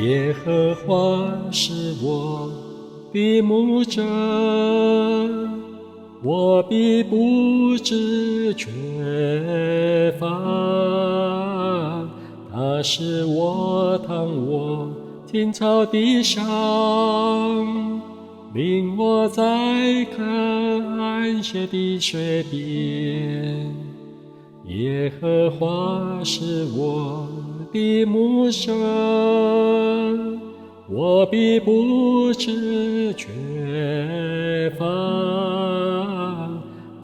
耶和华是我的牧者，我必不致缺乏。他使我躺卧青草地上，领我在可安歇的水边。耶和华是我的牧者，我必不致缺乏。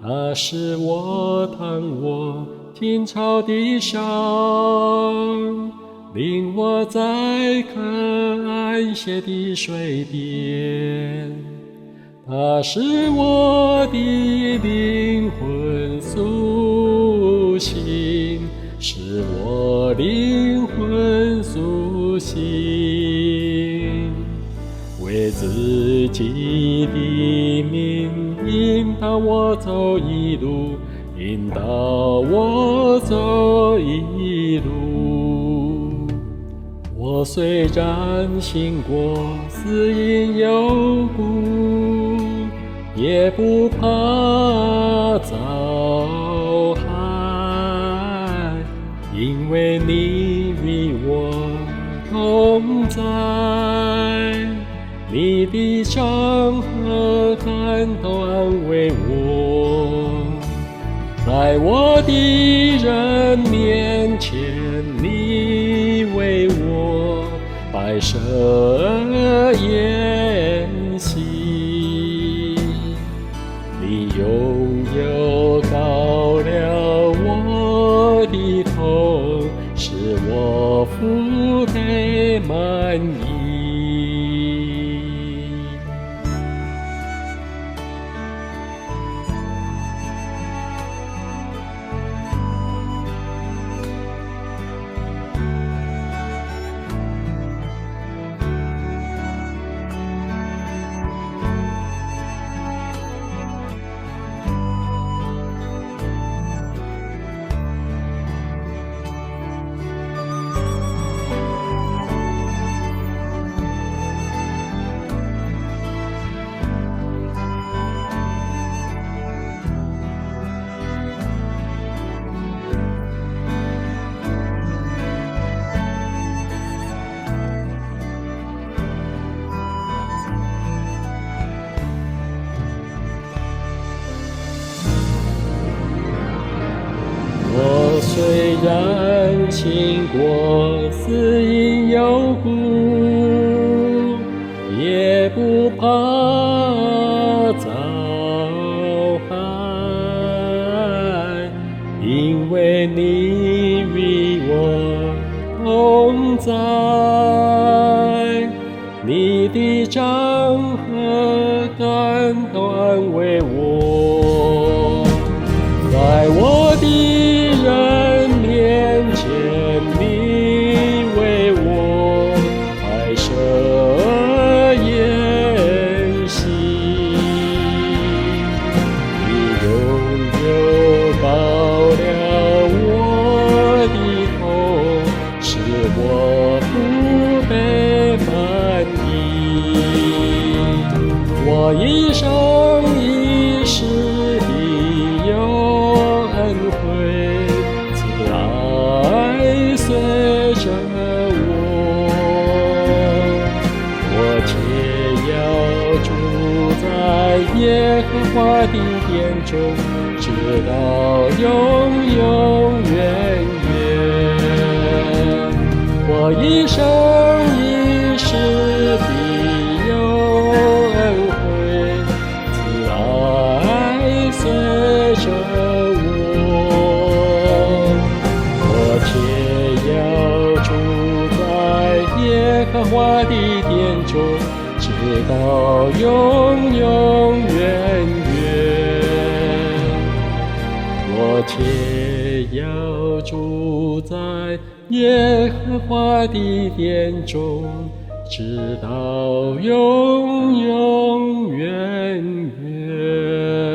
他使我躺卧青草地上，领我在可安歇的水边。他使我的灵魂苏醒，使我灵魂苏醒，为自己的名引导我走一路，引导我走一路。我虽然行过死荫幽谷，也不怕遭害，因为你与我同在。你的杖和竿都安慰我，在我的人面前，你为我摆设筵席。你用油膏了我的头，使我腹背满溢。我虽然行过死荫幽谷，也不怕遭害，因为你与我同在。你的杖和竿都安慰我，在我的人面前，你为我摆设筵席。你用油膏了我的头，使我腹背满溢。我一生一世的有恩惠，慈爱随着我。我且要住在耶和华的殿中，直到永永远远。我一生一世的有恩惠，慈爱随着我。我且要住在耶和华的殿中，直到永永远远。我且要住在耶和华的殿中，直到永永远远。